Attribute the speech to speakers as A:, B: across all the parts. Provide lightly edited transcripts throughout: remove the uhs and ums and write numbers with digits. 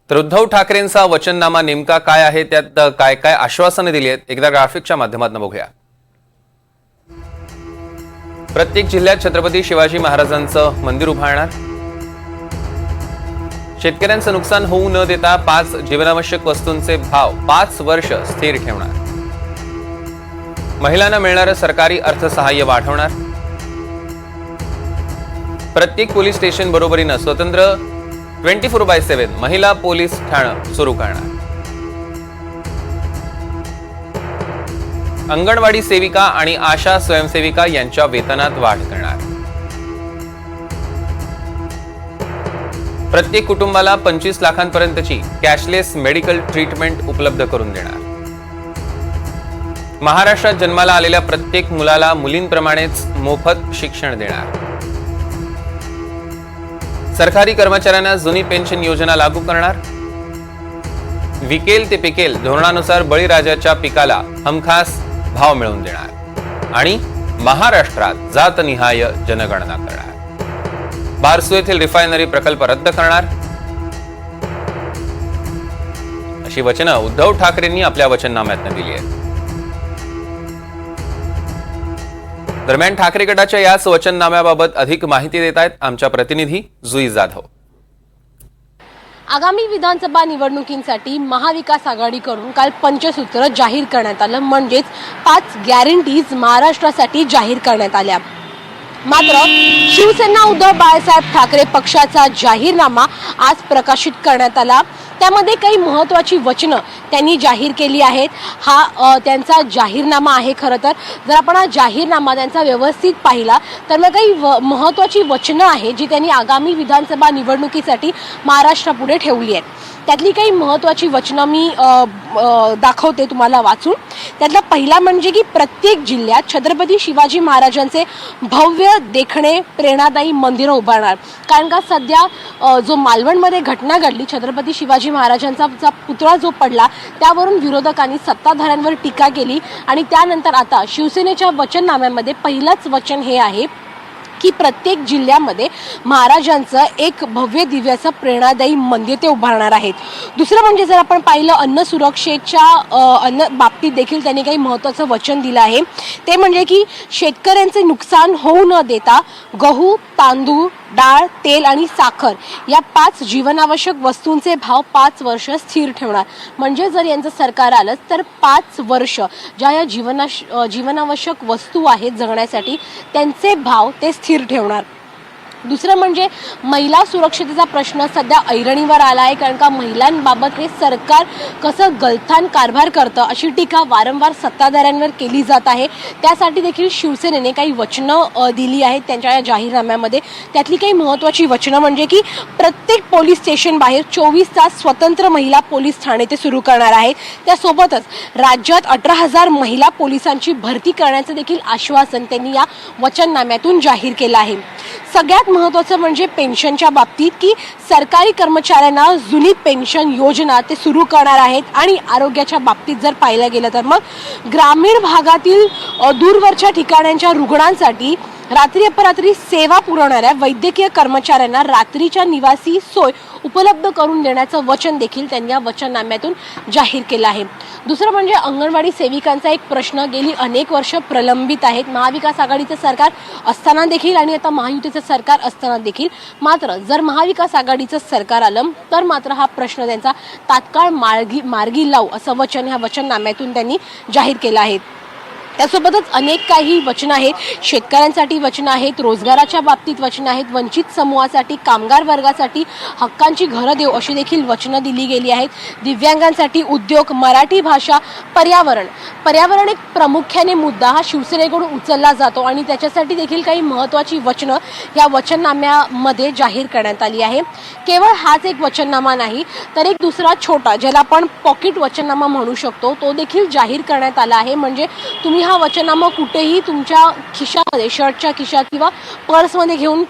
A: तर उद्धव ठाकरेंचा वचननामा नेमका काय आहे, त्यात काय काय आश्वासने दिली आहेत, एकदा ग्राफिकच्या माध्यमातून बघूया। प्रत्येक जिल्ह्यात छत्रपती शिवाजी महाराजांचं मंदिर उभारणार, शेतकऱ्यांचं नुकसान होऊ न देता 5 जीवनावश्यक वस्तूंचे भाव 5 वर्ष स्थिर ठेवणार, महिलांना मिळणारं सरकारी अर्थसहाय्य वाढवणार, प्रत्येक पोलीस स्टेशन बरोबरीनं स्वतंत्र 24/7 महिला पोलीस ठाणं सुरू करणार, अंगणवाडी सेविका आणि आशा स्वयंसेविका यांच्या वेतनात वाढ करणार, प्रत्येक कुटुंबाला 25 लाखांपर्यंतची कॅशलेस मेडिकल ट्रीटमेंट उपलब्ध करून देणार, महाराष्ट्रात जन्माला आलेल्या प्रत्येक मुलाला मुलींप्रमाणेच मोफत शिक्षण देणार, सरकारी कर्मचाऱ्यांना जुनी पेन्शन योजना लागू करणार, विकेल ते पिकेल धोरणानुसार बळीराजाच्या पिकाला हमखास भाव मिळवून देणार आणि महाराष्ट्रात जातनिहाय जनगणना करणार, बारसू येथील रिफायनरी प्रकल्प रद्द करणार, अशी वचनं उद्धव ठाकरेंनी आपल्या वचननाम्यात दिली आहेत। दरम्यान ठाकरे गटाच्या याच वचननाम्याबाबत अधिक माहिती देत आहेत आमच्या प्रतिनिधी जुई जाधव।
B: आगामी विधानसभा निवडणुकींसाठी महाविकास आघाडीकडून काल पंचसूत्र जाहीर करण्यात आलं, म्हणजेच 5 गॅरंटीज महाराष्ट्रासाठी जाहीर करण्यात आल्या। मात्र शिवसेना उद्धव बाळासाहेब ठाकरे पक्षाचा जाहीरनामा आज प्रकाशित करण्यात आला। त्यामध्ये काही महत्त्वाची वचनं त्यांनी जाहीर केली आहेत। हा त्यांचा जाहीरनामा आहे। खरं तर जर आपण हा जाहीरनामा त्यांचा व्यवस्थित पाहिला तर मग काही महत्त्वाची वचनं आहेत जी त्यांनी आगामी विधानसभा निवडणुकीसाठी महाराष्ट्रापुढे ठेवली आहेत। त्यातली काही महत्त्वाची वचनं मी दाखवते तुम्हाला वाचून। त्यातला पहिला म्हणजे की प्रत्येक जिल्ह्यात छत्रपती शिवाजी महाराजांचे भव्य देखणे प्रेरणादायी मंदिरं उभारणार। कारण का सध्या जो मालवणमध्ये घटना घडली, छत्रपती शिवाजी महाराजांचा पुतळा जो पडला, त्यावरून विरोधकांनी सत्ताधाऱ्यांवर टीका केली आणि त्यानंतर आता शिवसेनेच्या वचननाम्यामध्ये पहिलंच वचन हे आहे की प्रत्येक जिल्ह्यामध्ये महाराजांचं एक भव्य दिव्य असं प्रेरणादायी मंदिर ते उभारणार आहेत। दुसरं म्हणजे जर आपण पाहिलं अन्न सुरक्षेच्या अन्न बाबतीत देखील त्यांनी काही महत्त्वाचं वचन दिलं आहे। ते म्हणजे की शेतकऱ्यांचे नुकसान होऊ न देता गहू, तांदूळ, डाळ, तेल आणि साखर या 5 जीवनावश्यक वस्तूंचे भाव 5 वर्ष स्थिर ठेवणार। म्हणजे जर यांचं सरकार आलं तर 5 वर्ष ज्या या जीवनावश्यक वस्तू आहेत जगण्यासाठी त्यांचे भाव ते स्थिर ठेवणार। दुसरं म्हणजे महिला सुरक्षतेचा प्रश्न सध्या ऐरणीवर आला आहे। कारण का महिलांबाबत हे सरकार कसं गलथान कारभार करतं अशी टीका वारंवार सत्ताधाऱ्यांवर केली जात आहे। त्यासाठी देखील शिवसेनेने काही वचनं दिली आहेत त्यांच्या या जाहीरनाम्यामध्ये। त्यातली काही महत्त्वाची वचनं म्हणजे की प्रत्येक पोलीस स्टेशन बाहेर 24 तास स्वतंत्र महिला पोलीस ठाणे ते सुरू करणार आहेत। त्यासोबतच राज्यात 18,000 महिला पोलिसांची भरती करण्याचं देखील आश्वासन त्यांनी या वचननाम्यातून जाहीर केलं आहे। सगळ्यात महत्त्वाचं म्हणजे पेन्शनच्या बाबतीत की सरकारी कर्मचाऱ्यांना जुनी पेन्शन योजना ते सुरू करणार आहेत। आणि आरोग्याच्या बाबतीत जर पाहिलं गेलं तर मग ग्रामीण भागातील दूरवरच्या ठिकाणांच्या रुग्णांसाठी रात्री अपरात्री सेवा पुरवणाऱ्या वैद्यकीय कर्मचाऱ्यांना रात्रीच्या निवासी सोय उपलब्ध करून देण्याचं वचन देखील त्यांनी या वचननाम्यातून जाहीर केलं आहे। दुसरं म्हणजे अंगणवाडी सेविकांचा एक प्रश्न गेली अनेक वर्ष प्रलंबित आहेत। महाविकास आघाडीचं सरकार असताना देखील आणि आता महायुतीचं सरकार असताना देखील। मात्र जर महाविकास आघाडीचं सरकार आलं तर मात्र हा प्रश्न त्यांचा तात्काळ मार्गी लावू असं वचन ह्या वचननाम्यातून त्यांनी जाहीर केलं आहे। त्यासोबतच अनेक काही वचनं आहेत। शेतकऱ्यांसाठी वचनं आहेत, रोजगाराच्या बाबतीत वचनं आहेत, वंचित समूहासाठी, कामगार वर्गासाठी हक्कांची घरं देऊ अशी देखील वचनं दिली गेली आहेत। दिव्यांगांसाठी उद्योग, मराठी भाषा, पर्यावरण एक प्रामुख्याने मुद्दा हा शिवसेनेकडून उचलला जातो आणि त्याच्यासाठी देखील काही महत्त्वाची वचनं या वचननाम्यामध्ये जाहीर करण्यात आली आहे। केवळ हाच एक वचननामा नाही तर एक दुसरा छोटा ज्याला आपण पॉकेट वचननामा म्हणू शकतो तो देखील जाहीर करण्यात आला आहे। म्हणजे तुम्ही हा वचननामा कुठेही तुमच्या खिशामध्ये, शर्टच्या खिशात किंवा पर्समध्ये घेऊन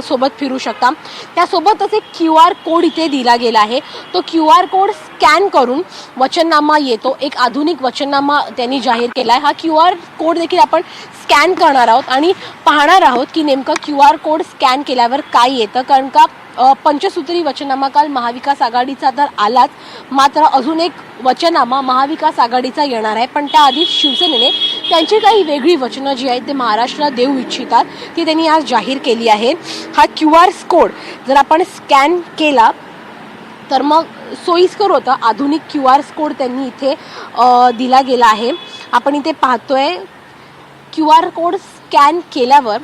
B: सोबत फिरू शकता। त्यासोबतच एक QR कोड इथे दिला गेला आहे। तो QR कोड स्कॅन करून वचननामा येतो। एक आधुनिक वचननामा त्यांनी जाहीर केला आहे। हा QR कोड देखील आपण स्कॅन करणार आहोत आणि पाहणार आहोत की नेमका QR कोड स्कॅन केल्यावर काय येतं। कारण का पंचसूत्री वचननामा काल महाविकास आघाडीचा तर आलाच, मात्र अजून एक वचननामा महाविकास आघाडीचा येणार आहे. पण त्याआधी शिवसेनेने त्यांची काही वेगळी वचनं जी आहेत ते महाराष्ट्राला देऊ इच्छितात ती त्यांनी आज जाहीर केली आहे. हा QR कोड जर आपण स्कॅन केला तर मग सोयीस्कर होतं. आधुनिक QR कोड त्यांनी इथे दिला गेला आहे. आपण इथे पाहतोय QR कोड स्कॅन केल्यावर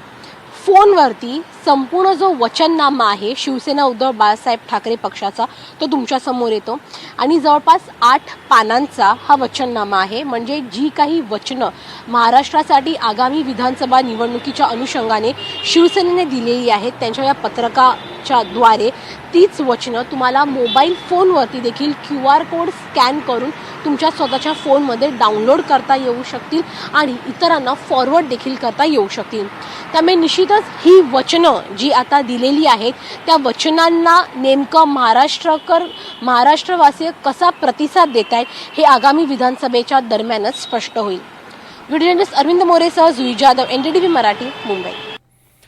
B: फोनवरती संपूर्ण जो वचननामा आहे शिवसेना उद्धव बाळासाहेब ठाकरे पक्षाचा तो तुमच्या समोर येतो आणि जवळपास 8 पानांचा हा वचननामा आहे. म्हणजे जी काही वचनं महाराष्ट्रासाठी आगामी विधानसभा निवडणुकीच्या अनुषंगाने शिवसेनेने दिलेली आहेत त्यांच्या या पत्रकाच्या द्वारे तीच वचनं तुम्हाला मोबाईल फोनवरती देखील QR कोड स्कॅन करून तुमच्या स्वतःच्या फोनमध्ये डाउनलोड करता येऊ शकतील आणि इतरांना फॉरवर्ड देखील करता येऊ शकतील. त्यामुळे निश्चितच ही वचनं जी आता दिलेली आहेत त्या वचनांना नेमकं महाराष्ट्रवासी कसा प्रतिसाद देत आहेत हे आगामी विधानसभेच्या दरम्यानच स्पष्ट होईल. व्हिडिओ जर्नलिस्ट अरविंद मोरेसह जुई जाधव, NDTV मराठी, मुंबई.